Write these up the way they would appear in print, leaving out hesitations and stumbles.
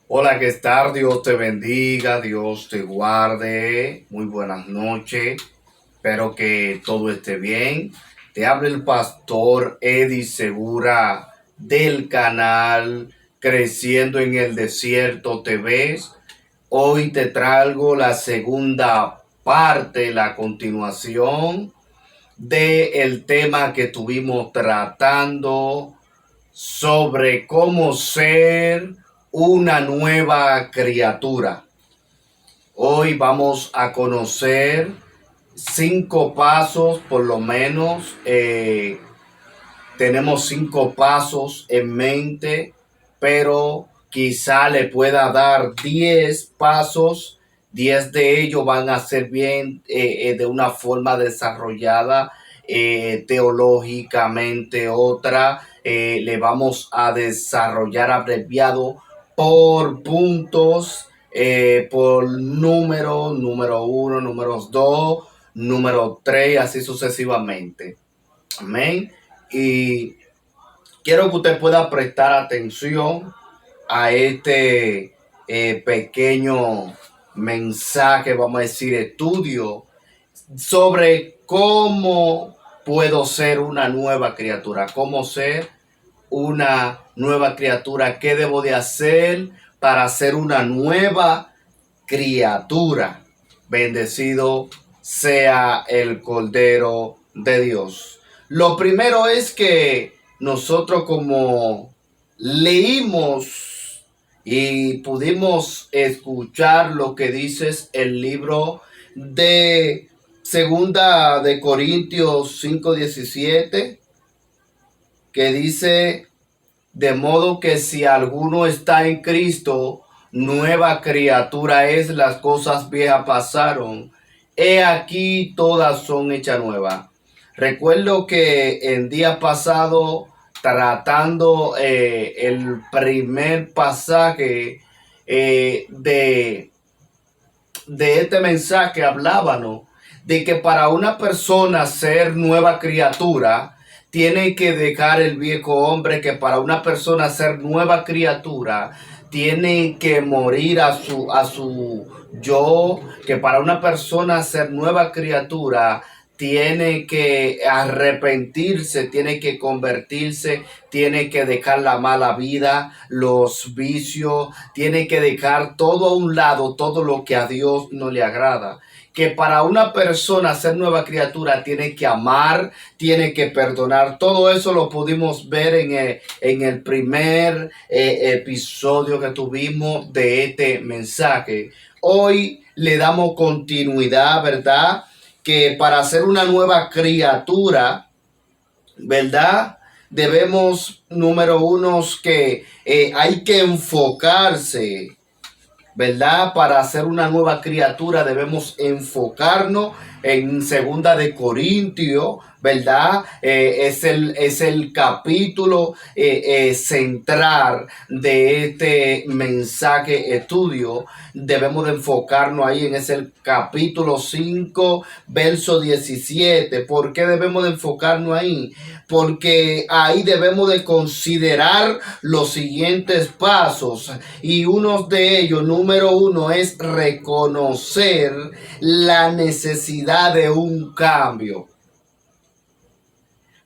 Hola, ¿qué tal? Dios te bendiga, Dios te guarde. Muy buenas noches. Espero que todo esté bien. Te habla el pastor Eddie Segura del canal Creciendo en el Desierto TV. Hoy te traigo la segunda parte, la continuación del tema que estuvimos tratando sobre cómo ser una nueva criatura. Hoy vamos a conocer 5 pasos, por lo menos. Tenemos 5 pasos en mente, pero quizá le pueda dar 10 pasos. 10 de ellos van a ser bien de una forma desarrollada teológicamente. Otra le vamos a desarrollar abreviado por puntos, por números, número 1, números 2, número 3, así sucesivamente. Amén. Y quiero que usted pueda prestar atención a este pequeño mensaje, vamos a decir, estudio sobre cómo puedo ser una nueva criatura, cómo ser una nueva criatura, qué debo de hacer para ser una nueva criatura. Bendecido sea el Cordero de Dios. Lo primero es que nosotros, como leímos y pudimos escuchar lo que dice el libro de Segunda de Corintios 5:17, que dice: de modo que si alguno está en Cristo, nueva criatura es, las cosas viejas pasaron, he aquí todas son hechas nuevas. Recuerdo que en día pasado, tratando el primer pasaje de este mensaje, hablábamos de que para una persona ser nueva criatura, tiene que dejar el viejo hombre, que para una persona ser nueva criatura, tiene que morir a su yo, que para una persona ser nueva criatura, tiene que arrepentirse, tiene que convertirse, tiene que dejar la mala vida, los vicios, tiene que dejar todo a un lado, todo lo que a Dios no le agrada. Que para una persona ser nueva criatura tiene que amar, tiene que perdonar. Todo eso lo pudimos ver en el primer episodio que tuvimos de este mensaje. Hoy le damos continuidad, ¿verdad? Que para ser una nueva criatura, ¿verdad? Debemos, número uno, que hay que enfocarse, ¿verdad? Para ser una nueva criatura debemos enfocarnos en Segunda de Corintios, ¿verdad? Es el capítulo central de este mensaje estudio. Debemos de enfocarnos ahí, es el capítulo 5, verso 17. ¿Por qué debemos de enfocarnos ahí? Porque ahí debemos de considerar los siguientes pasos, y uno de ellos, número uno, es reconocer la necesidad de un cambio.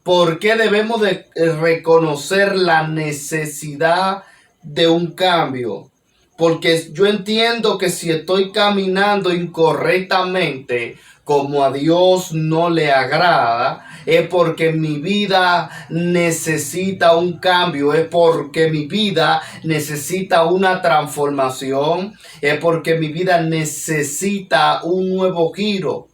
¿Por qué debemos de reconocer la necesidad de un cambio? Porque yo entiendo que si estoy caminando incorrectamente, como a Dios no le agrada, es porque mi vida necesita un cambio, es porque mi vida necesita una transformación, es porque mi vida necesita un nuevo giro,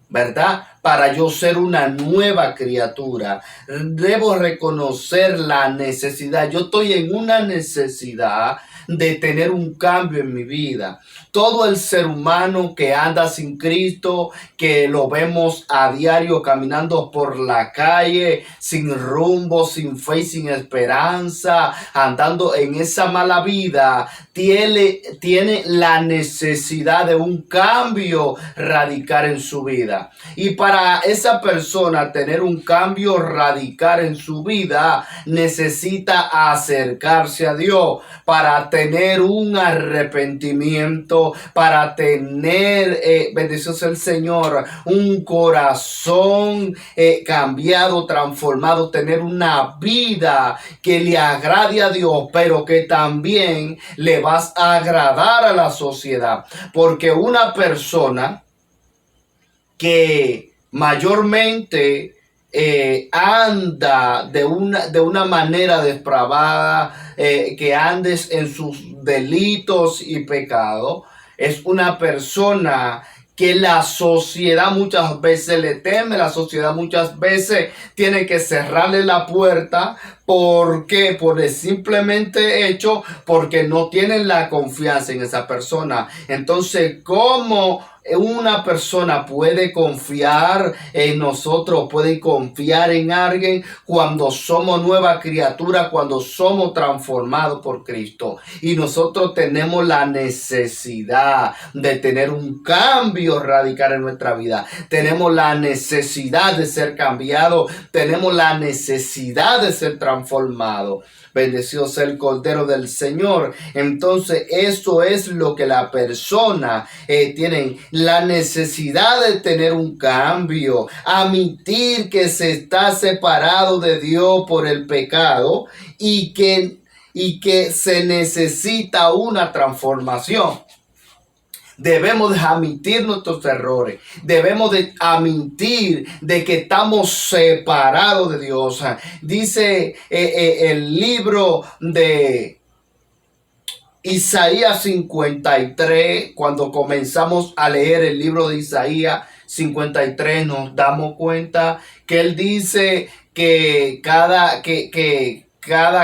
¿verdad? Para yo ser una nueva criatura, debo reconocer la necesidad. Yo estoy en una necesidad de tener un cambio en mi vida. todo el ser humano que anda sin Cristo, que lo vemos a diario caminando por la calle, sin rumbo, sin fe, sin esperanza, andando en esa mala vida, tiene la necesidad de un cambio radical en su vida. Y para esa persona tener un cambio radical en su vida, necesita acercarse a Dios para tener un arrepentimiento, para tener, bendecido sea el Señor, un corazón cambiado, transformado, tener una vida que le agrade a Dios, pero que también le vas a agradar a la sociedad. Porque una persona que mayormente anda de una manera depravada, que andes en sus delitos y pecados, es una persona que la sociedad muchas veces le teme, la sociedad muchas veces tiene que cerrarle la puerta. ¿Por qué? Por el simplemente hecho, porque no tienen la confianza en esa persona. Entonces, ¿cómo una persona puede confiar en nosotros, puede confiar en alguien cuando somos nueva criatura, cuando somos transformados por Cristo? Y nosotros tenemos la necesidad de tener un cambio radical en nuestra vida. Tenemos la necesidad de ser cambiados, tenemos la necesidad de ser transformados. Bendecido sea el Cordero del Señor. Entonces, eso es lo que la persona tiene, la necesidad de tener un cambio, admitir que se está separado de Dios por el pecado y que se necesita una transformación. Debemos de admitir nuestros errores. Debemos de admitir de que estamos separados de Dios. Dice el libro de Isaías 53, cuando comenzamos a leer el libro de Isaías 53, nos damos cuenta que él dice que cada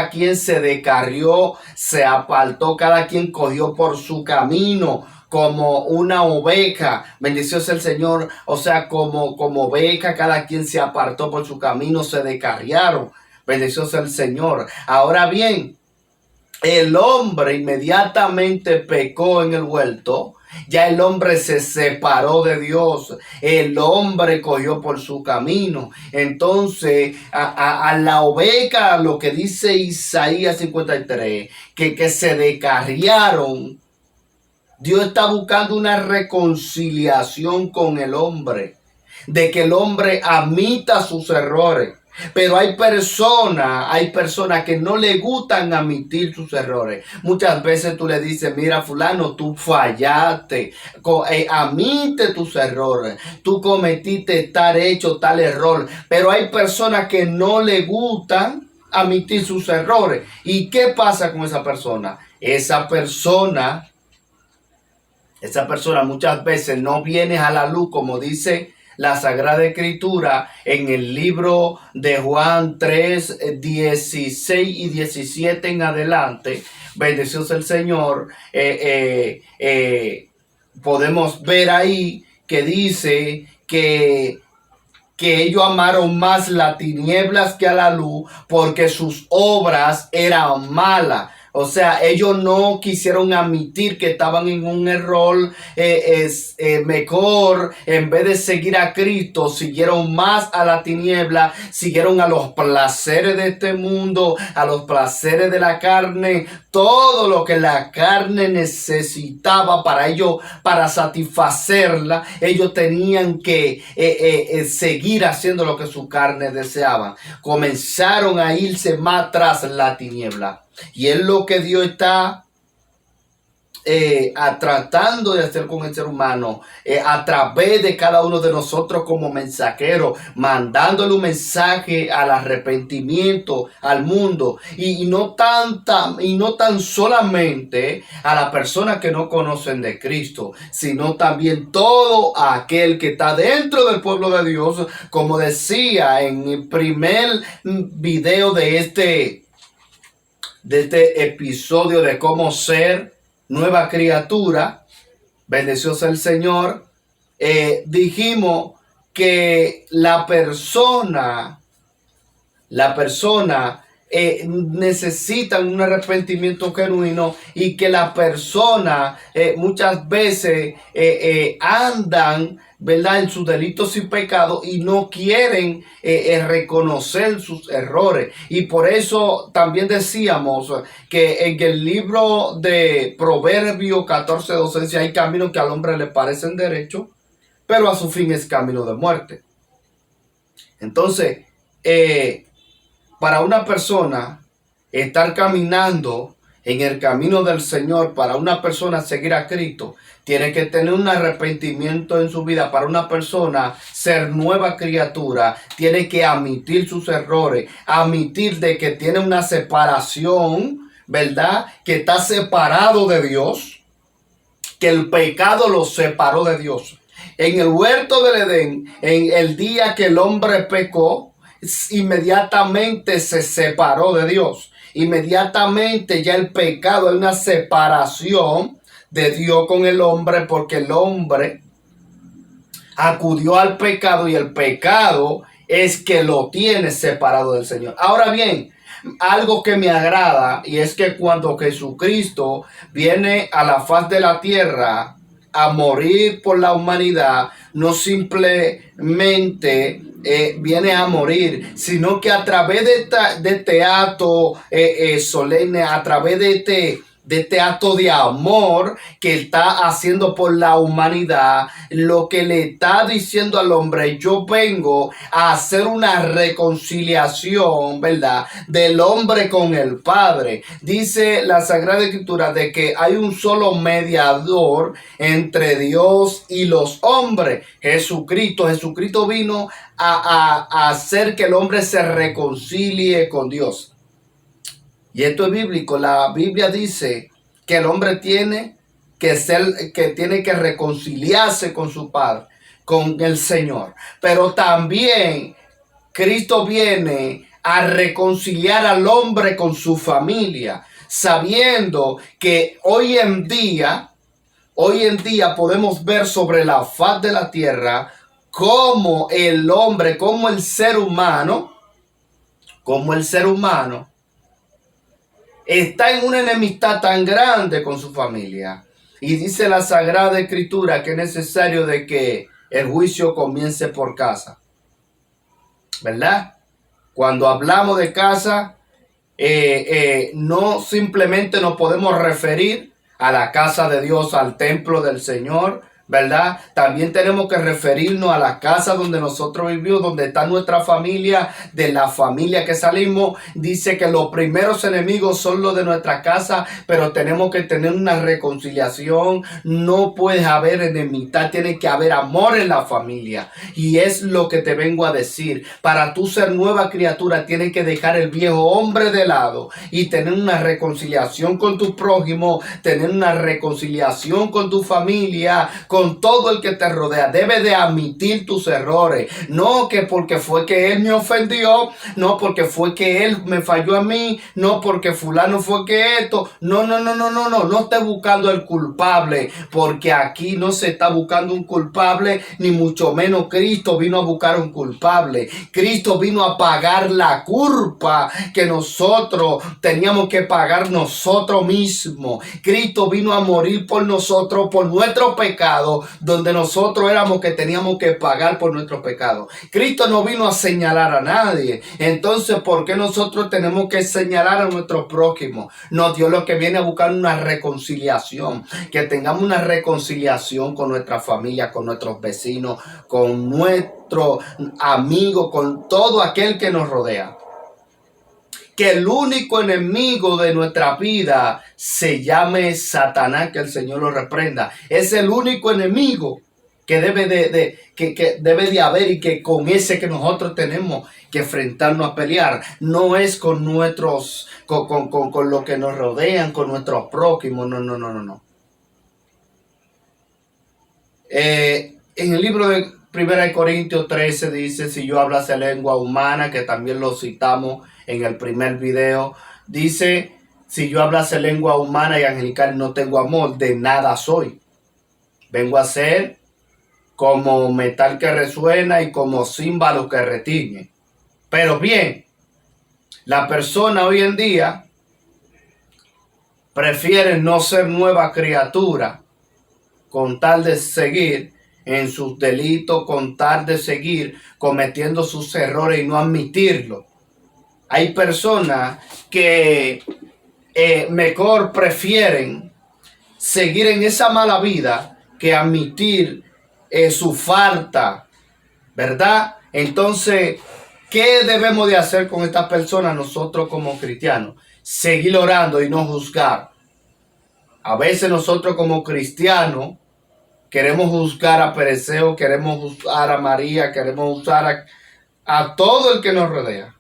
quien se descarrió, se apartó, cada quien cogió por su camino como una oveja. Bendecido sea el Señor. O sea, como oveja, cada quien se apartó por su camino, se descarriaron. Bendecido sea el Señor. Ahora bien, el hombre inmediatamente pecó en el huerto. Ya el hombre se separó de Dios. El hombre cogió por su camino. Entonces, a la oveja, lo que dice Isaías 53, que se descarriaron, Dios está buscando una reconciliación con el hombre, de que el hombre admita sus errores. Pero hay personas que no le gustan admitir sus errores. Muchas veces tú le dices, mira fulano, tú fallaste, admite tus errores, tú cometiste tal hecho, tal error. Pero hay personas que no le gustan admitir sus errores. ¿Y qué pasa con esa persona? Esa persona muchas veces no viene a la luz, como dice la Sagrada Escritura en el libro de Juan 3, 16 y 17 en adelante. Bendecido sea el Señor. Podemos ver ahí que dice que ellos amaron más las tinieblas que a la luz, porque sus obras eran malas. O sea, ellos no quisieron admitir que estaban en un error. Mejor, en vez de seguir a Cristo, siguieron más a la tiniebla, siguieron a los placeres de este mundo, a los placeres de la carne, todo lo que la carne necesitaba para ellos, para satisfacerla. Ellos tenían que seguir haciendo lo que su carne deseaba. Comenzaron a irse más tras la tiniebla. Y es lo que Dios está tratando de hacer con el ser humano, a través de cada uno de nosotros como mensajeros, mandándole un mensaje al arrepentimiento al mundo, y no tan solamente a las personas que no conocen de Cristo, sino también todo aquel que está dentro del pueblo de Dios, como decía en el primer video de este episodio de cómo ser nueva criatura. bendecido sea el Señor, dijimos que la persona necesita un arrepentimiento genuino y que la persona muchas veces andan, ¿verdad?, en sus delitos y pecados y no quieren reconocer sus errores. Y por eso también decíamos que en el libro de Proverbios 14:12 dice: hay caminos que al hombre le parecen derechos, pero a su fin es camino de muerte. Entonces, para una persona estar caminando en el camino del Señor, para una persona seguir a Cristo, tiene que tener un arrepentimiento en su vida. Para una persona ser nueva criatura, tiene que admitir sus errores, admitir de que tiene una separación, ¿verdad?, que está separado de Dios, que el pecado lo separó de Dios. En el huerto del Edén, en el día que el hombre pecó, inmediatamente se separó de Dios. Inmediatamente ya el pecado es una separación de Dios con el hombre, porque el hombre acudió al pecado y el pecado es que lo tiene separado del Señor. Ahora bien, algo que me agrada, y es que cuando Jesucristo viene a la faz de la tierra a morir por la humanidad, no simplemente viene a morir, sino que a través de este acto solemne, a través de este acto de amor que está haciendo por la humanidad, lo que le está diciendo al hombre: yo vengo a hacer una reconciliación, ¿verdad?, del hombre con el Padre. Dice la Sagrada Escritura de que hay un solo mediador entre Dios y los hombres, Jesucristo. Jesucristo vino a hacer que el hombre se reconcilie con Dios. Y esto es bíblico. La Biblia dice que el hombre tiene que reconciliarse con su Padre, con el Señor. Pero también Cristo viene a reconciliar al hombre con su familia, sabiendo que hoy en día podemos ver sobre la faz de la tierra cómo el hombre, cómo el ser humano está en una enemistad tan grande con su familia. Y dice la Sagrada Escritura que es necesario de que el juicio comience por casa, ¿verdad? Cuando hablamos de casa, no simplemente nos podemos referir a la casa de Dios, al templo del Señor, ¿verdad? También tenemos que referirnos a la casa donde nosotros vivimos, donde está nuestra familia, de la familia que salimos. Dice que los primeros enemigos son los de nuestra casa, pero tenemos que tener una reconciliación. No puede haber enemistad, tiene que haber amor en la familia. Y es lo que te vengo a decir. Para tú ser nueva criatura, tienes que dejar el viejo hombre de lado y tener una reconciliación con tu prójimo, tener una reconciliación con tu familia, con todo el que te rodea. Debe de admitir tus errores. No que porque fue que él me ofendió, no porque fue que él me falló a mí, no porque fulano fue que esto. No estés buscando el culpable, porque aquí no se está buscando un culpable, ni mucho menos Cristo vino a buscar un culpable. Cristo vino a pagar la culpa que nosotros teníamos que pagar nosotros mismos. Cristo vino a morir por nosotros, por nuestro pecado, donde nosotros éramos que teníamos que pagar por nuestros pecados. Cristo no vino a señalar a nadie. Entonces, ¿por qué nosotros tenemos que señalar a nuestro prójimo? No, Dios lo que viene a buscar una reconciliación, que tengamos una reconciliación con nuestra familia, con nuestros vecinos, con nuestros amigos, con todo aquel que nos rodea. Que el único enemigo de nuestra vida se llame Satanás, que el Señor lo reprenda. Es el único enemigo que debe de haber, y que con ese que nosotros tenemos que enfrentarnos a pelear. No es con nuestros, con lo que nos rodean, con nuestros prójimos. No. En el libro de 1 Corintios 13 dice: si yo hablase lengua humana, que también lo citamos en el primer video, dice: si yo hablase lengua humana y angelical, no tengo amor, de nada soy. Vengo a ser como metal que resuena y como címbalo que retiñe. Pero bien, la persona hoy en día prefiere no ser nueva criatura con tal de seguir en sus delitos, con tal de seguir cometiendo sus errores y no admitirlo. Hay personas que mejor prefieren seguir en esa mala vida que admitir su falta, ¿verdad? Entonces, ¿qué debemos de hacer con estas personas nosotros como cristianos? Seguir orando y no juzgar. A veces nosotros como cristianos queremos juzgar a Pereceo, queremos juzgar a María, queremos juzgar a todo el que nos rodea.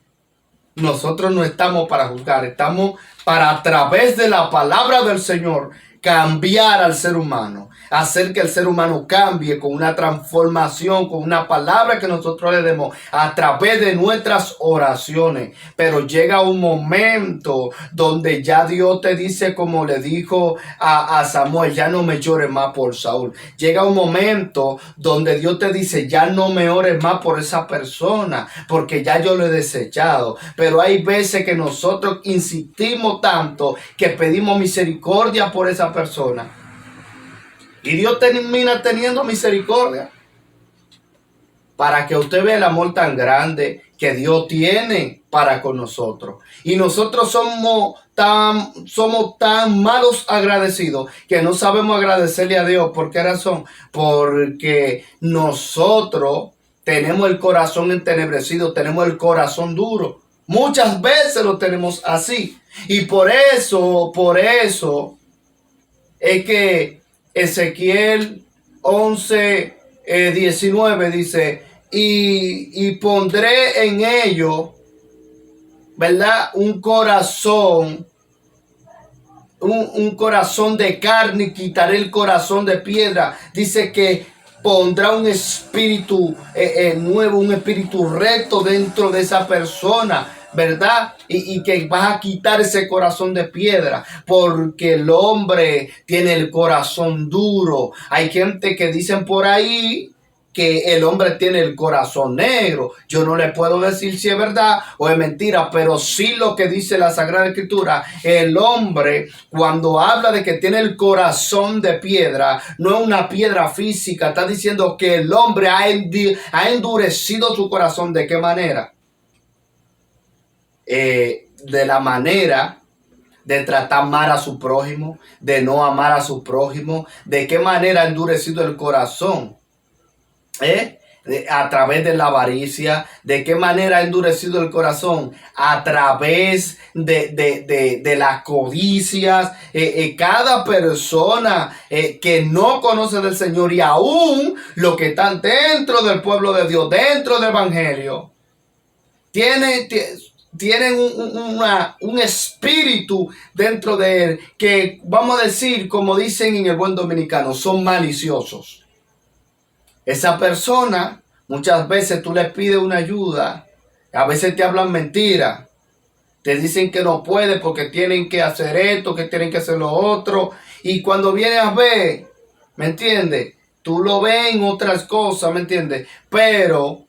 Nosotros no estamos para juzgar, estamos para, a través de la palabra del Señor, cambiar al ser humano, hacer que el ser humano cambie con una transformación, con una palabra que nosotros le demos a través de nuestras oraciones. Pero llega un momento donde ya Dios te dice, como le dijo a Samuel, ya no me llores más por Saúl. Llega un momento donde Dios te dice, ya no me ores más por esa persona, porque ya yo lo he desechado. Pero hay veces que nosotros insistimos tanto que pedimos misericordia por esa persona. Y Dios termina teniendo misericordia para que usted vea el amor tan grande que Dios tiene para con nosotros. Y nosotros somos tan malos agradecidos que no sabemos agradecerle a Dios. ¿Por qué razón? Porque nosotros tenemos el corazón entenebrecido, tenemos el corazón duro. Muchas veces lo tenemos así. Y por eso es que Ezequiel 11, 19 dice, y pondré en ellos, ¿verdad? Un corazón de carne y quitaré el corazón de piedra. Dice que pondrá un espíritu nuevo, un espíritu recto dentro de esa persona, ¿verdad? Y que vas a quitar ese corazón de piedra, porque el hombre tiene el corazón duro. Hay gente que dicen por ahí que el hombre tiene el corazón negro. Yo no le puedo decir si es verdad o es mentira, pero sí lo que dice la Sagrada Escritura. El hombre, cuando habla de que tiene el corazón de piedra, no es una piedra física. Está diciendo que el hombre ha endurecido su corazón. ¿De qué manera? De la manera de tratar mal a su prójimo, de no amar a su prójimo. ¿De qué manera ha endurecido el corazón? A través de la avaricia. ¿De qué manera ha endurecido el corazón? A través de las codicias. Cada persona que no conoce del Señor, y aún los que están dentro del pueblo de Dios, dentro del evangelio, tienen un espíritu dentro de él que, vamos a decir, como dicen en el buen dominicano, son maliciosos. Esa persona, muchas veces tú le pides una ayuda, a veces te hablan mentiras, te dicen que no puede porque tienen que hacer esto, que tienen que hacer lo otro, y cuando vienes a ver, ¿me entiendes? Tú lo ves en otras cosas, ¿me entiendes? Pero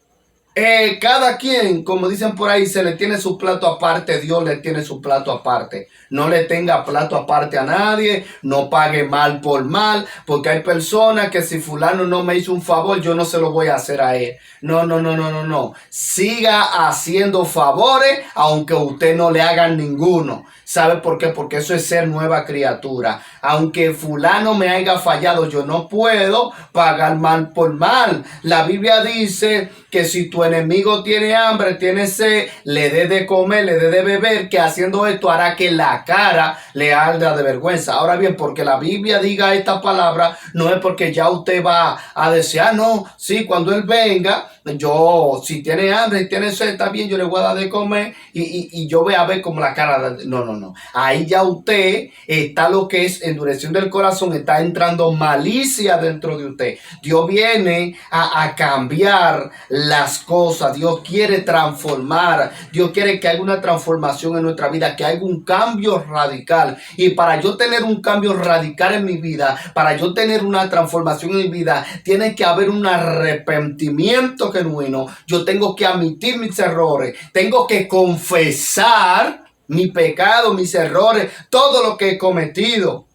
cada quien, como dicen por ahí, se le tiene su plato aparte. Dios le tiene su plato aparte. No le tenga plato aparte a nadie. No pague mal por mal. Porque hay personas que si fulano no me hizo un favor, yo no se lo voy a hacer a él. No. Siga haciendo favores aunque usted no le haga ninguno. ¿Sabe por qué? Porque eso es ser nueva criatura. Aunque fulano me haya fallado, yo no puedo pagar mal por mal. La Biblia dice que si tu enemigo tiene hambre, tiene sed, le dé de comer, le dé de beber, que haciendo esto hará que la cara le arda de vergüenza. Ahora bien, porque la Biblia diga esta palabra, no es porque ya usted va a decir, no, sí, cuando él venga, yo, si tiene hambre y tiene sed, está bien, yo le voy a dar de comer y yo voy a ver como la cara de... No, no, no. Ahí ya usted está lo que es endureciendo el corazón, está entrando malicia dentro de usted. Dios viene a cambiar las cosas, Dios quiere transformar, Dios quiere que haya una transformación en nuestra vida, que haya un cambio radical. Y para yo tener un cambio radical en mi vida, para yo tener una transformación en mi vida, tiene que haber un arrepentimiento genuino. Yo tengo que admitir mis errores, tengo que confesar mi pecado, mis errores, todo lo que he cometido,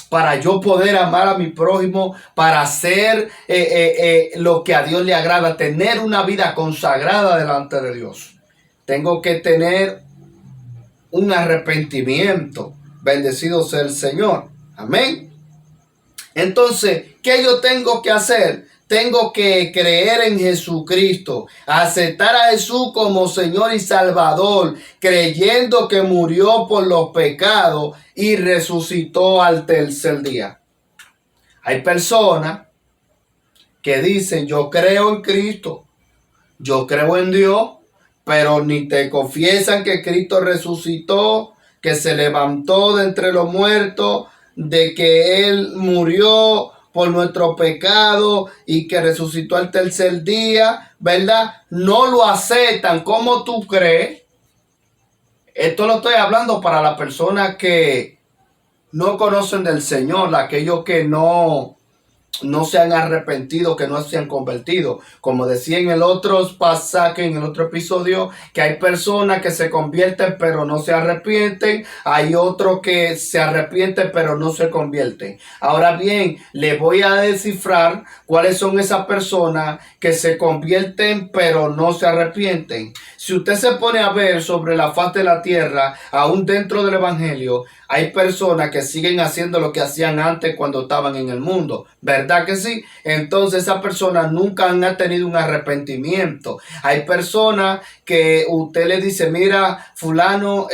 para yo poder amar a mi prójimo, para hacer lo que a Dios le agrada, tener una vida consagrada delante de Dios. Tengo que tener un arrepentimiento. Bendecido sea el Señor. Amén. Entonces, ¿qué yo tengo que hacer? Tengo que creer en Jesucristo, aceptar a Jesús como Señor y Salvador, creyendo que murió por los pecados y resucitó al tercer día. Hay personas que dicen, yo creo en Cristo, yo creo en Dios, pero ni te confiesan que Cristo resucitó, que se levantó de entre los muertos, de que Él murió por nuestro pecado y que resucitó al tercer día, ¿verdad? No lo aceptan. ¿Cómo tú crees? Esto lo estoy hablando para las personas que no conocen del Señor, aquellos que no se han arrepentido, que no se han convertido. Como decía en el otro pasaje, en el otro episodio, que hay personas que se convierten pero no se arrepienten. Hay otros que se arrepienten pero no se convierten. Ahora bien, le voy a descifrar cuáles son esas personas que se convierten pero no se arrepienten. Si usted se pone a ver sobre la faz de la tierra, aún dentro del evangelio, hay personas que siguen haciendo lo que hacían antes cuando estaban en el mundo. ¿Verdad que sí? Entonces esas personas nunca han tenido un arrepentimiento. Hay personas que usted le dice, mira, fulano,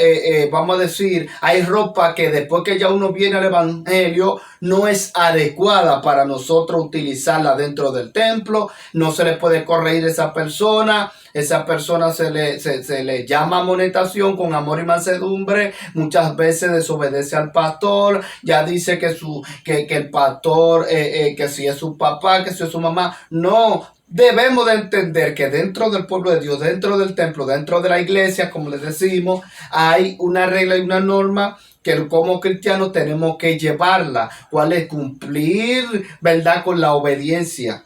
vamos a decir, hay ropa que después que ya uno viene al evangelio no es adecuada para nosotros utilizarla dentro del templo. No se le puede corregir a esa persona. Esa persona se le llama amonestación con amor y mansedumbre. Muchas veces desobedece al pastor. Ya dice que el pastor, que si es su papá, que si es su mamá. No, debemos de entender que dentro del pueblo de Dios, dentro del templo, dentro de la iglesia, como les decimos, hay una regla y una norma que como cristianos tenemos que llevarla. ¿Cuál es? Cumplir, ¿verdad?, con la obediencia.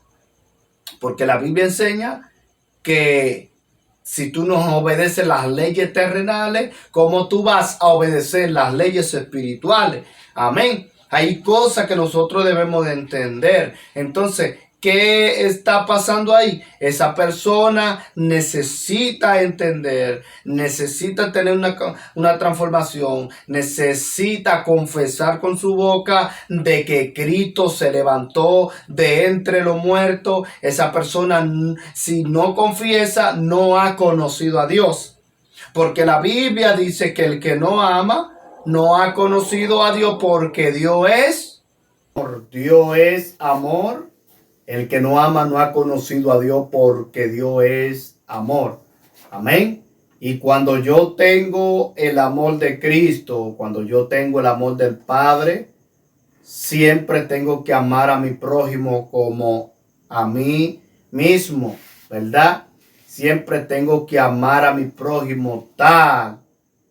Porque la Biblia enseña que si tú no obedeces las leyes terrenales, ¿cómo tú vas a obedecer las leyes espirituales? Amén. Hay cosas que nosotros debemos de entender. Entonces, ¿qué está pasando ahí? Esa persona necesita entender, necesita tener una transformación, necesita confesar con su boca de que Cristo se levantó de entre los muertos. Esa persona, si no confiesa, no ha conocido a Dios. Porque la Biblia dice que el que no ama, no ha conocido a Dios, porque Dios es amor. Dios es amor. El que no ama no ha conocido a Dios, porque Dios es amor. Amén. Y cuando yo tengo el amor de Cristo, cuando yo tengo el amor del Padre, siempre tengo que amar a mi prójimo como a mí mismo, ¿verdad? Siempre tengo que amar a mi prójimo tal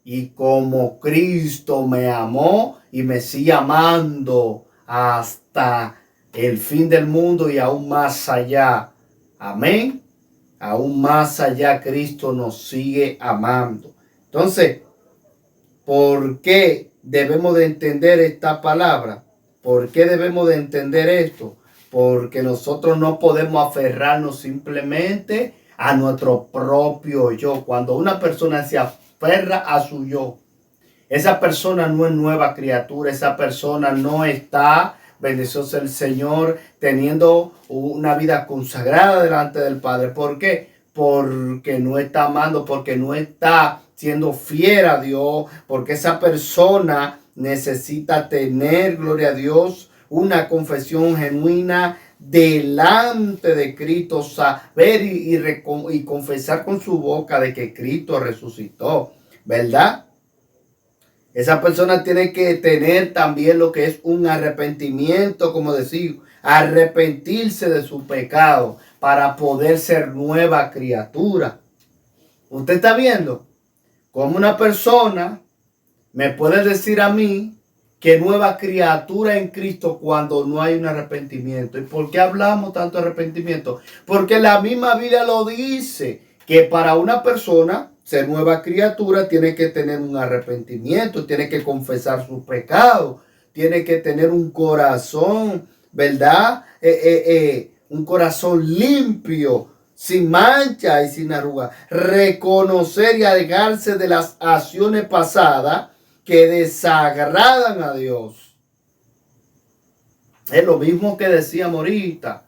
y como Cristo me amó y me sigue amando hasta el fin del mundo y aún más allá. Amén. Aún más allá Cristo nos sigue amando. Entonces, ¿por qué debemos de entender esta palabra? ¿Por qué debemos de entender esto? Porque nosotros no podemos aferrarnos simplemente a nuestro propio yo. Cuando una persona se aferra a su yo, esa persona no es nueva criatura, esa persona no está, bendecido sea el Señor, teniendo una vida consagrada delante del Padre. ¿Por qué? Porque no está amando, porque no está siendo fiel a Dios, porque esa persona necesita tener, gloria a Dios, una confesión genuina delante de Cristo, saber y confesar con su boca de que Cristo resucitó, ¿verdad? Esa persona tiene que tener también lo que es un arrepentimiento, como decir, arrepentirse de su pecado para poder ser nueva criatura. Usted está viendo cómo una persona me puede decir a mí que nueva criatura en Cristo cuando no hay un arrepentimiento. ¿Y por qué hablamos tanto de arrepentimiento? Porque la misma Biblia lo dice, que para una persona ser nueva criatura tiene que tener un arrepentimiento, tiene que confesar sus pecados, tiene que tener un corazón, ¿verdad? Un corazón limpio, sin mancha y sin arruga. Reconocer y alejarse de las acciones pasadas que desagradan a Dios. Es lo mismo que decíamos ahorita.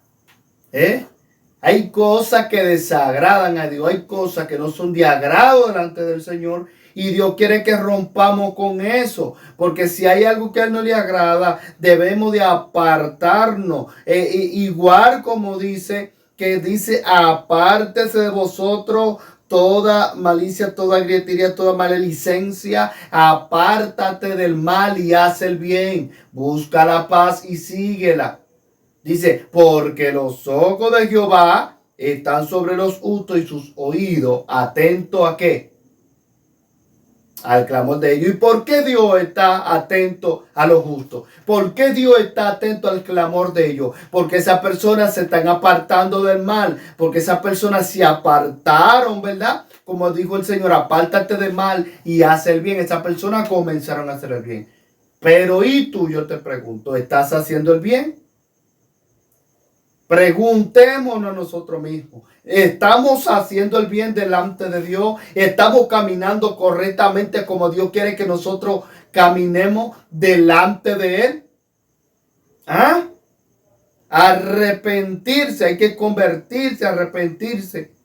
Hay cosas que desagradan a Dios, hay cosas que no son de agrado delante del Señor, y Dios quiere que rompamos con eso, porque si hay algo que a Él no le agrada, debemos de apartarnos. Igual como dice, apártese de vosotros toda malicia, toda gritería, toda maledicencia, apártate del mal y haz el bien, busca la paz y síguela. Dice, porque los ojos de Jehová están sobre los justos y sus oídos atentos ¿a qué? Al clamor de ellos. ¿Y por qué Dios está atento a los justos? ¿Por qué Dios está atento al clamor de ellos? Porque esas personas se están apartando del mal, porque esas personas se apartaron, ¿verdad? Como dijo el Señor, apártate del mal y haz el bien. Esas personas comenzaron a hacer el bien. Pero ¿y tú? Yo te pregunto, ¿estás haciendo el bien? Preguntémonos a nosotros mismos. ¿Estamos haciendo el bien delante de Dios? ¿Estamos caminando correctamente como Dios quiere que nosotros caminemos delante de Él? ¿Ah? Arrepentirse, hay que convertirse, arrepentirse.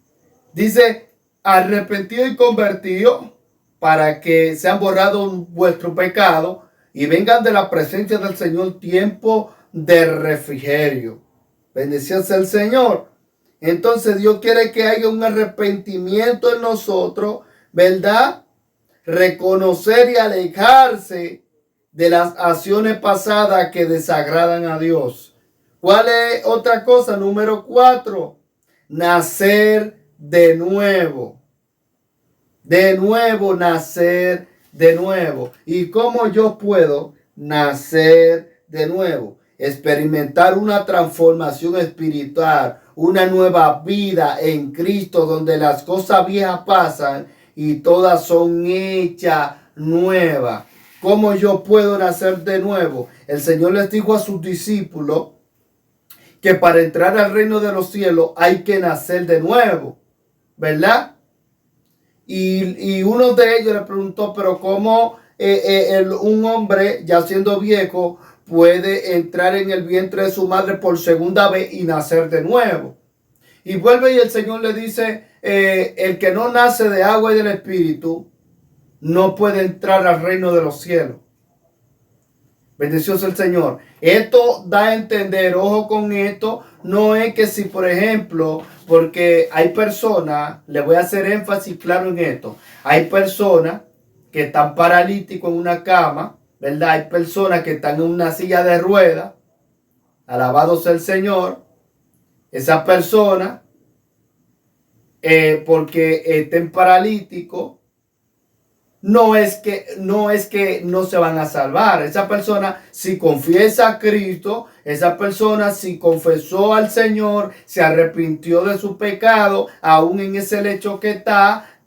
Dice, arrepentido y convertido para que sean borrados vuestros pecados y vengan de la presencia del Señor tiempo de refrigerio. Bendecido sea el Señor. Entonces Dios quiere que haya un arrepentimiento en nosotros, ¿verdad? Reconocer y alejarse de las acciones pasadas que desagradan a Dios. ¿Cuál es otra cosa? Número 4. Nacer de nuevo. De nuevo, nacer de nuevo. ¿Y cómo yo puedo nacer de nuevo? Experimentar una transformación espiritual, una nueva vida en Cristo, donde las cosas viejas pasan y todas son hechas nuevas. ¿Cómo yo puedo nacer de nuevo? El Señor les dijo a sus discípulos que para entrar al reino de los cielos hay que nacer de nuevo, ¿verdad? Y uno de ellos le preguntó, pero ¿cómo un hombre ya siendo viejo puede entrar en el vientre de su madre por segunda vez y nacer de nuevo? Y vuelve y el Señor le dice, el que no nace de agua y del Espíritu no puede entrar al reino de los cielos. Bendecido sea el Señor. Esto da a entender, ojo con esto, no es que si por ejemplo, porque hay personas, le voy a hacer énfasis claro en esto, hay personas que están paralíticos en una cama, ¿verdad? Hay personas que están en una silla de ruedas, alabado sea el Señor, esas personas, porque estén paralíticos, no es que no se van a salvar. Esa persona, si confiesa a Cristo, esa persona, si confesó al Señor, se arrepintió de su pecado, aún en ese lecho que está,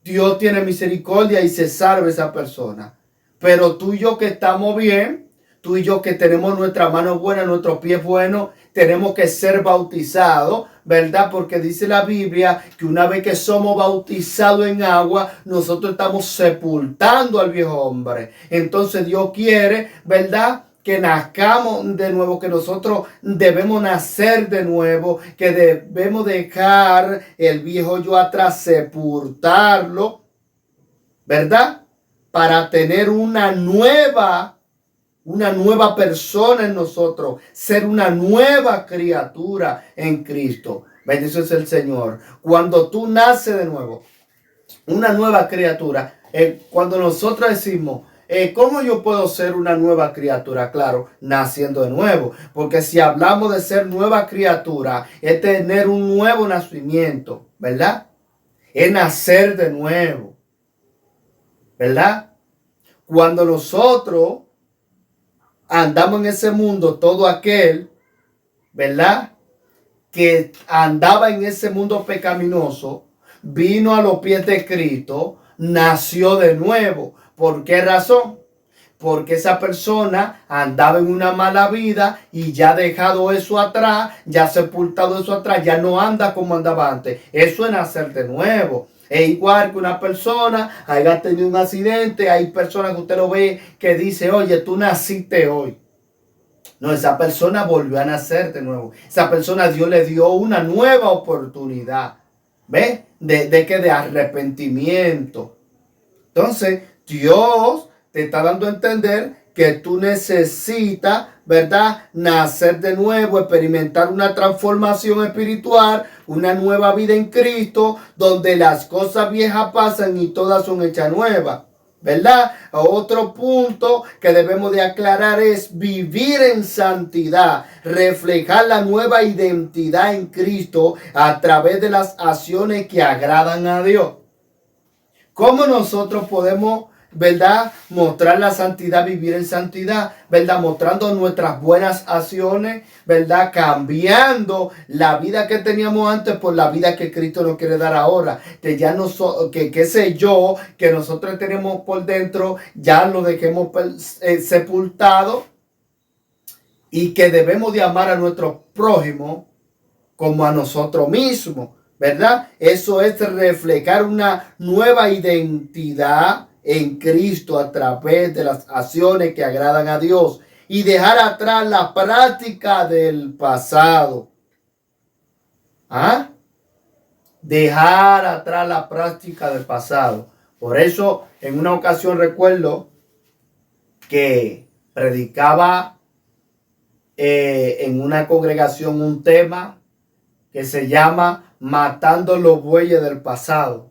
Dios tiene misericordia y se salva esa persona. Pero tú y yo que estamos bien, tú y yo que tenemos nuestras manos buenas, nuestros pies buenos, tenemos que ser bautizados, ¿verdad? Porque dice la Biblia que una vez que somos bautizados en agua, nosotros estamos sepultando al viejo hombre. Entonces Dios quiere, ¿verdad?, que nazcamos de nuevo, que nosotros debemos nacer de nuevo, que debemos dejar el viejo yo atrás, sepultarlo, ¿verdad? Para tener una nueva una nueva persona en nosotros, ser una nueva criatura en Cristo. Bendito es el Señor. Cuando tú naces de nuevo, una nueva criatura, cuando nosotros decimos, ¿cómo yo puedo ser una nueva criatura? Claro, naciendo de nuevo. Porque si hablamos de ser nueva criatura, es tener un nuevo nacimiento, ¿verdad? Es nacer de nuevo, ¿verdad? Cuando nosotros andamos en ese mundo, todo aquel, ¿verdad?, que andaba en ese mundo pecaminoso, vino a los pies de Cristo, nació de nuevo. ¿Por qué razón? Porque esa persona andaba en una mala vida y ya ha dejado eso atrás, ya ha sepultado eso atrás, ya no anda como andaba antes. Eso es nacer de nuevo. Es igual que una persona haya tenido un accidente, hay personas que usted lo ve que dice, oye, tú naciste hoy. No, esa persona volvió a nacer de nuevo. Esa persona Dios le dio una nueva oportunidad. ¿Ve? De arrepentimiento. Entonces, Dios te está dando a entender que tú necesitas, ¿verdad?, nacer de nuevo, experimentar una transformación espiritual, una nueva vida en Cristo, donde las cosas viejas pasan y todas son hechas nuevas. ¿Verdad? Otro punto que debemos de aclarar es vivir en santidad, reflejar la nueva identidad en Cristo a través de las acciones que agradan a Dios. ¿Cómo nosotros podemos, verdad, mostrar la santidad, vivir en santidad, verdad, mostrando nuestras buenas acciones, verdad, cambiando la vida que teníamos antes por la vida que Cristo nos quiere dar ahora, que ya no que ese yo que nosotros tenemos por dentro ya lo dejemos sepultado, y que debemos de amar a nuestro prójimo como a nosotros mismos, ¿verdad? Eso es reflejar una nueva identidad en Cristo a través de las acciones que agradan a Dios y dejar atrás la práctica del pasado. ¿Ah? Dejar atrás la práctica del pasado. Por eso, en una ocasión recuerdo que predicaba en una congregación un tema que se llama matando los bueyes del pasado.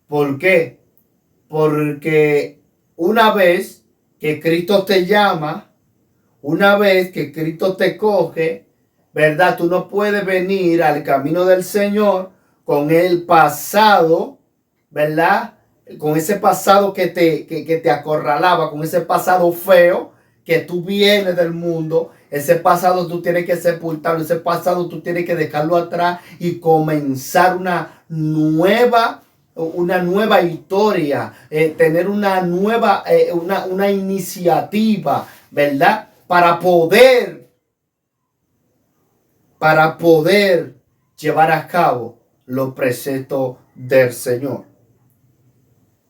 ¿Por qué? Porque una vez que Cristo te llama, una vez que Cristo te coge, ¿verdad? Tú no puedes venir al camino del Señor con el pasado, ¿verdad? Con ese pasado que te acorralaba, con ese pasado feo que tú vienes del mundo. Ese pasado tú tienes que sepultarlo, ese pasado tú tienes que dejarlo atrás y comenzar una nueva historia, tener una nueva, una iniciativa, ¿verdad? Para poder llevar a cabo los preceptos del Señor.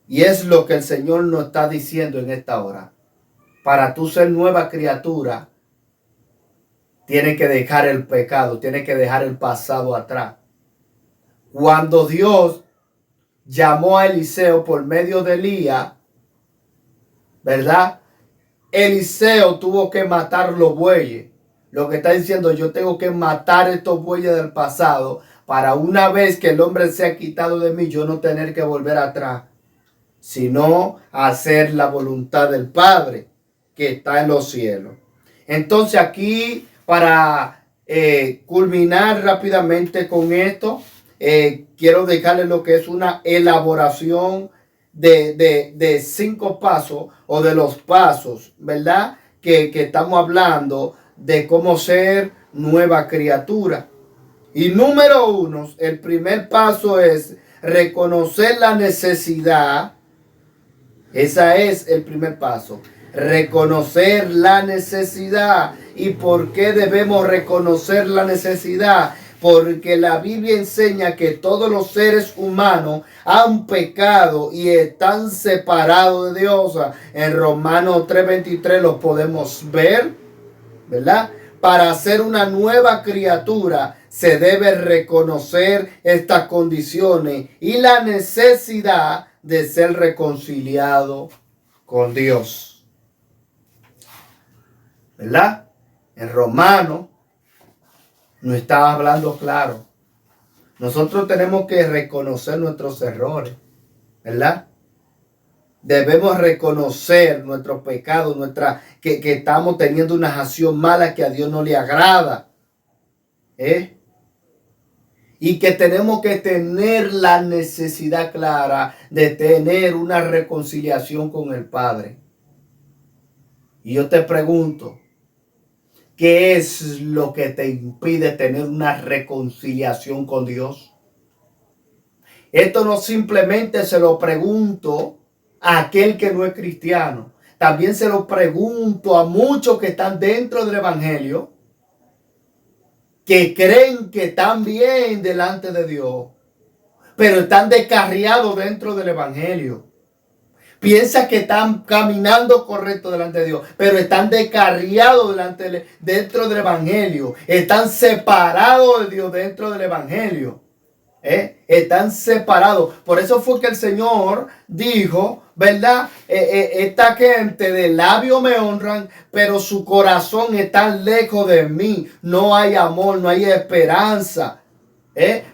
Y es lo que el Señor nos está diciendo en esta hora. Para tú ser nueva criatura, tienes que dejar el pecado, tienes que dejar el pasado atrás. Cuando Dios llamó a Eliseo por medio de Elías, ¿verdad? Eliseo tuvo que matar los bueyes. Lo que está diciendo, yo tengo que matar estos bueyes del pasado para una vez que el hombre sea quitado de mí, yo no tener que volver atrás, sino hacer la voluntad del Padre que está en los cielos. Entonces aquí, para culminar rápidamente con esto, quiero dejarles lo que es una elaboración de 5 pasos o de los pasos, ¿verdad? Que estamos hablando de cómo ser nueva criatura. Y número 1, el primer paso es reconocer la necesidad. Ese es el primer paso. Reconocer la necesidad. ¿Y por qué debemos reconocer la necesidad? Porque la Biblia enseña que todos los seres humanos han pecado y están separados de Dios. En Romanos 3:23 lo podemos ver, ¿verdad? Para ser una nueva criatura se debe reconocer estas condiciones y la necesidad de ser reconciliado con Dios. ¿verdad? En Romano nos está hablando claro. Nosotros tenemos que reconocer nuestros errores, ¿verdad? Debemos reconocer nuestros pecados, que estamos teniendo una acción mala que a Dios no le agrada. Y que tenemos que tener la necesidad clara de tener una reconciliación con el Padre. Y yo te pregunto, ¿qué es lo que te impide tener una reconciliación con Dios? Esto no simplemente se lo pregunto a aquel que no es cristiano. También se lo pregunto a muchos que están dentro del Evangelio, que creen que están bien delante de Dios, pero están descarriados dentro del Evangelio. Piensa que están caminando correcto delante de Dios, pero están descarriados dentro del Evangelio. Están separados de Dios dentro del Evangelio. Están separados. Por eso fue que el Señor dijo, ¿verdad? Esta gente de labio me honran, pero su corazón está lejos de mí. No hay amor, no hay esperanza.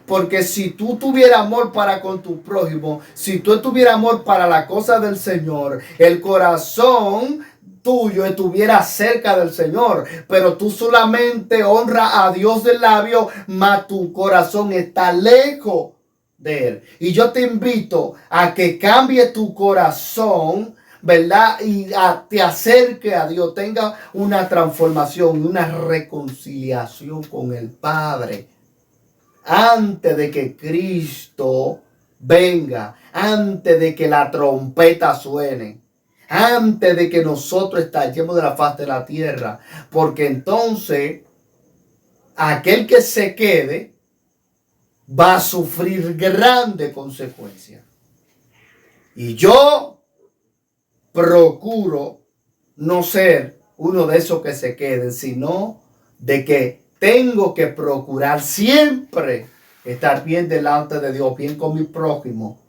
Porque si tú tuvieras amor para con tu prójimo, si tú tuvieras amor para la cosa del Señor, el corazón tuyo estuviera cerca del Señor, pero tú solamente honras a Dios del labio, mas tu corazón está lejos de Él. Y yo te invito a que cambie tu corazón, ¿verdad? Y te acerque a Dios, tenga una transformación, una reconciliación con el Padre. Antes de que Cristo venga, antes de que la trompeta suene, antes de que nosotros estallemos de la faz de la tierra, porque entonces aquel que se quede va a sufrir grandes consecuencias. Y yo procuro no ser uno de esos que se queden, sino de que tengo que procurar siempre estar bien delante de Dios, bien con mi prójimo,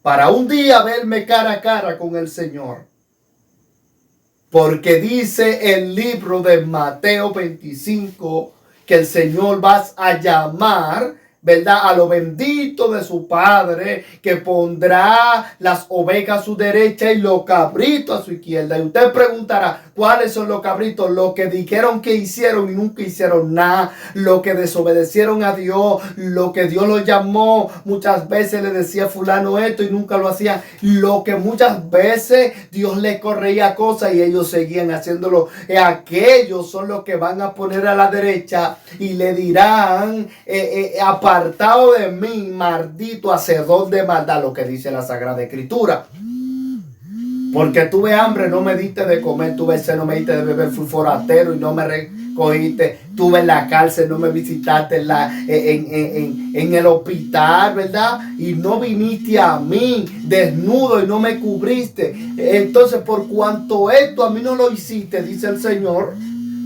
para un día verme cara a cara con el Señor. Porque dice el libro de Mateo 25 que el Señor va a llamar, ¿verdad?, a lo bendito de su Padre, que pondrá las ovejas a su derecha y los cabritos a su izquierda. Y usted preguntará, ¿cuáles son los cabritos? Los que dijeron que hicieron y nunca hicieron nada, los que desobedecieron a Dios, lo que Dios los llamó, muchas veces le decía fulano esto y nunca lo hacía, lo que muchas veces Dios les corregía cosas y ellos seguían haciéndolo. Aquellos son los que van a poner a la derecha y le dirán, apartado de mí, maldito, hacedor de maldad, lo que dice la Sagrada Escritura. Porque tuve hambre, no me diste de comer, tuve sed, no me diste de beber, fui forastero y no me recogiste, tuve en la cárcel, no me visitaste en el hospital, ¿verdad? Y no viniste a mí, desnudo y no me cubriste. Entonces, por cuanto esto a mí no lo hiciste, dice el Señor,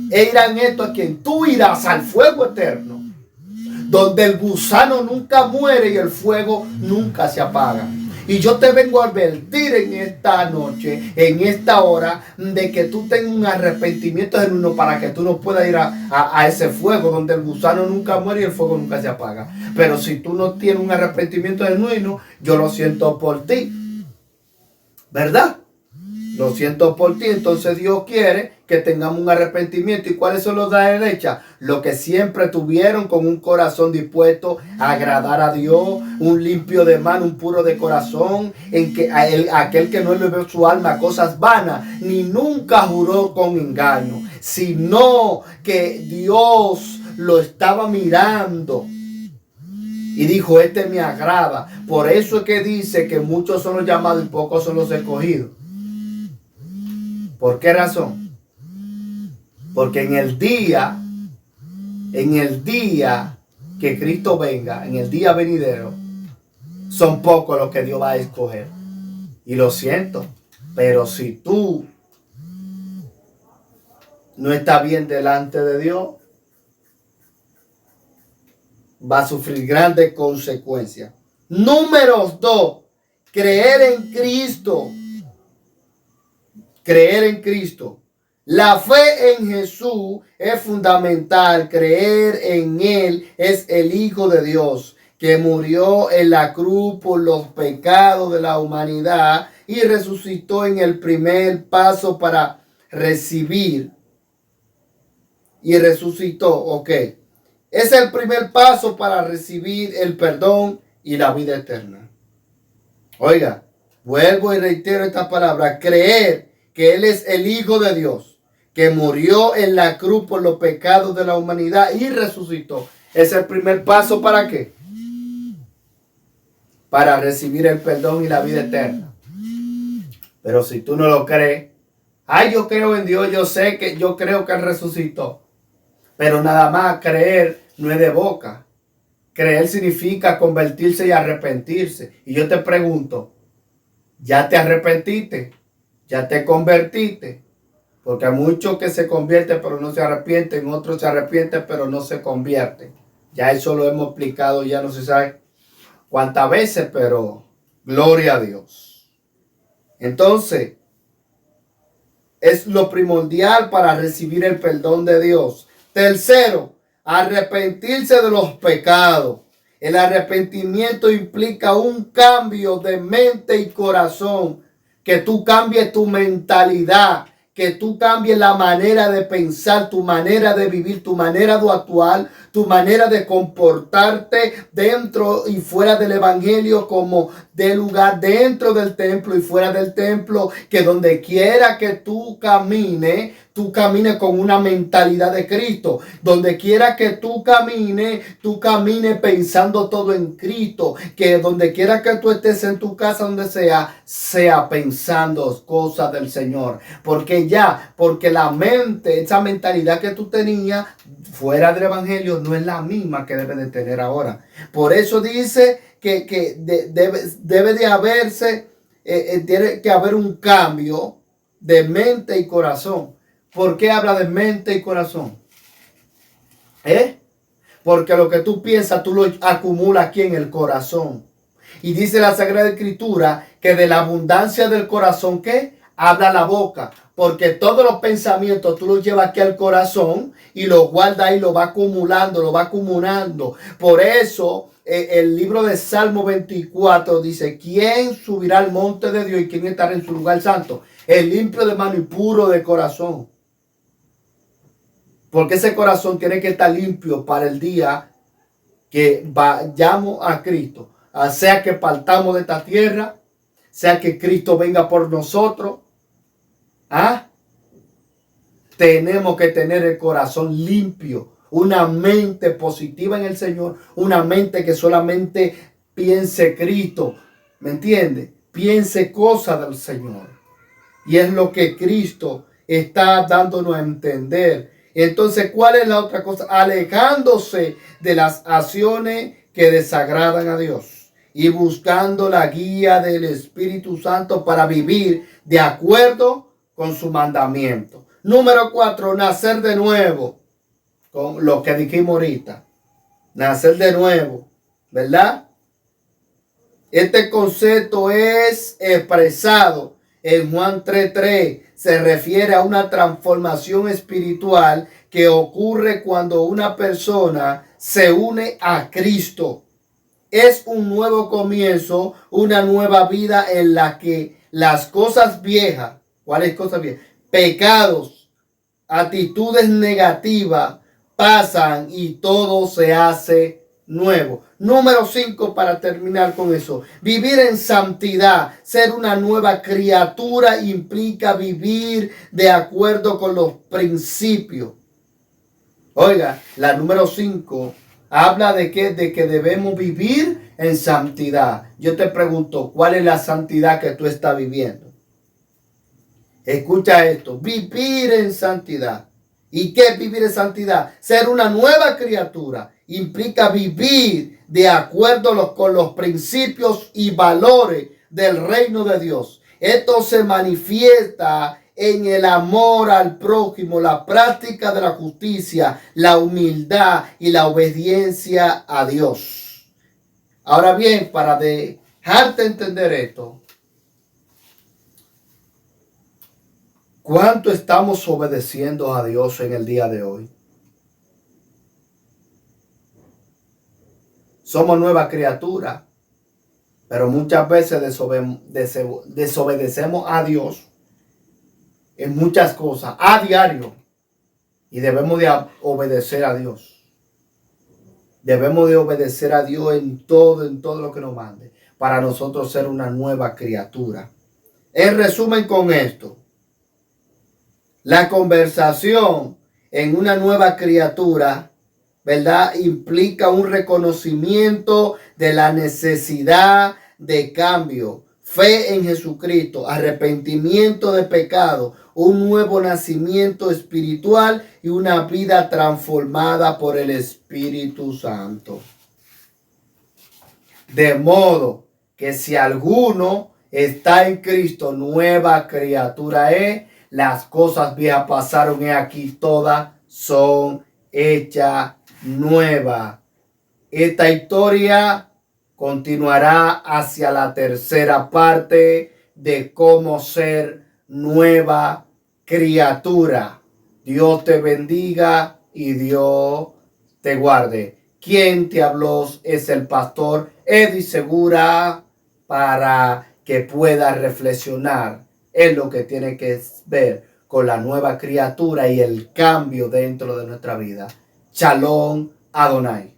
irán esto a quien tú irás al fuego eterno, donde el gusano nunca muere y el fuego nunca se apaga. Y yo te vengo a advertir en esta noche, en esta hora, de que tú tengas un arrepentimiento genuino para que tú no puedas ir a ese fuego donde el gusano nunca muere y el fuego nunca se apaga. Pero si tú no tienes un arrepentimiento genuino, yo lo siento por ti, ¿verdad? Lo siento por ti. Entonces Dios quiere que tengamos un arrepentimiento. ¿Y cuáles son los de la derecha? Los que siempre tuvieron con un corazón dispuesto a agradar a Dios, un limpio de mano, un puro de corazón, en que aquel que no le ve su alma a cosas vanas, ni nunca juró con engaño, sino que Dios lo estaba mirando y dijo, este me agrada. Por eso es que dice que muchos son los llamados y pocos son los escogidos. ¿Por qué razón? Porque en el día que Cristo venga, en el día venidero, son pocos los que Dios va a escoger. Y lo siento, pero si tú no estás bien delante de Dios, va a sufrir grandes consecuencias. Número 2, creer en Cristo. Creer en Cristo. La fe en Jesús es fundamental. Creer en Él es el Hijo de Dios, que murió en la cruz por los pecados de la humanidad y resucitó en el primer paso para recibir. Y resucitó, ok. Es el primer paso para recibir el perdón y la vida eterna. Oiga, vuelvo y reitero esta palabra. Creer que Él es el Hijo de Dios, que murió en la cruz por los pecados de la humanidad y resucitó. Es el primer paso ¿para qué? Para recibir el perdón y la vida eterna. Pero si tú no lo crees, ay, yo creo en Dios, yo creo que Él resucitó. Pero nada más creer no es de boca. Creer significa convertirse y arrepentirse. Y yo te pregunto, ¿ya te arrepentiste? ¿Ya te convertiste? Porque hay muchos que se convierten pero no se arrepienten, otros se arrepienten pero no se convierten. Ya eso lo hemos explicado, ya no se sabe cuántas veces, pero gloria a Dios. Entonces, es lo primordial para recibir el perdón de Dios. Tercero, arrepentirse de los pecados. El arrepentimiento implica un cambio de mente y corazón, que tú cambies tu mentalidad, que tú cambies la manera de pensar, tu manera de vivir, tu manera de actuar, tu manera de comportarte dentro y fuera del evangelio, como de lugar dentro del templo y fuera del templo, que donde quiera que tú camines con una mentalidad de Cristo. Donde quiera que tú camines pensando todo en Cristo. Que donde quiera que tú estés en tu casa, donde sea pensando cosas del Señor. Porque la mente, esa mentalidad que tú tenías fuera del evangelio, no es la misma que debe de tener ahora. Por eso dice que debe de haberse, tiene que haber un cambio de mente y corazón. ¿Por qué habla de mente y corazón? Porque lo que tú piensas, tú lo acumulas aquí en el corazón. Y dice la Sagrada Escritura que de la abundancia del corazón, ¿qué? Habla la boca. Porque todos los pensamientos tú los llevas aquí al corazón y los guardas ahí, lo va acumulando, lo va acumulando. Por eso el libro de Salmo 24 dice: ¿quién subirá al monte de Dios y quién estará en su lugar santo? El limpio de mano y puro de corazón. Porque ese corazón tiene que estar limpio para el día que vayamos a Cristo. Sea que partamos de esta tierra, sea que Cristo venga por nosotros. Tenemos que tener el corazón limpio, una mente positiva en el Señor, una mente que solamente piense Cristo. ¿Me entiende? Piense cosas del Señor. Y es lo que Cristo está dándonos a entender. Entonces, ¿cuál es la otra cosa? Alejándose de las acciones que desagradan a Dios y buscando la guía del Espíritu Santo para vivir de acuerdo con su mandamiento. Número 4, nacer de nuevo. Con lo que dijimos ahorita. Nacer de nuevo, ¿verdad? Este concepto es expresado en Juan 3:3. Se refiere a una transformación espiritual que ocurre cuando una persona se une a Cristo. Es un nuevo comienzo, una nueva vida en la que las cosas viejas, ¿cuáles cosas viejas? Pecados, actitudes negativas pasan y todo se hace nuevo. Número 5, para terminar con eso. Vivir en santidad, ser una nueva criatura, implica vivir de acuerdo con los principios. Oiga, la número 5 habla de que debemos vivir en santidad. Yo te pregunto, ¿cuál es la santidad que tú estás viviendo? Escucha esto, vivir en santidad. ¿Y qué es vivir en santidad? Ser una nueva criatura implica vivir de acuerdo con los principios y valores del reino de Dios. Esto se manifiesta en el amor al prójimo, la práctica de la justicia, la humildad y la obediencia a Dios. Ahora bien, para dejarte entender esto, ¿Cuánto estamos obedeciendo a Dios en el día de hoy? Somos nueva criatura, pero muchas veces desobedecemos a Dios en muchas cosas, a diario, y debemos de obedecer a Dios. Debemos de obedecer a Dios en todo lo que nos mande, para nosotros ser una nueva criatura. En resumen con esto, la conversación en una nueva criatura, ¿verdad?, implica un reconocimiento de la necesidad de cambio, fe en Jesucristo, arrepentimiento de pecado, un nuevo nacimiento espiritual y una vida transformada por el Espíritu Santo. De modo que si alguno está en Cristo, nueva criatura es. Las cosas viejas pasaron, y aquí todas son hechas nuevas. Esta historia continuará hacia la tercera parte de cómo ser nueva criatura. Dios te bendiga y Dios te guarde. Quien te habló es el pastor Eddie Segura, para que pueda reflexionar en lo que tiene que ver con la nueva criatura y el cambio dentro de nuestra vida. Shalom Adonai.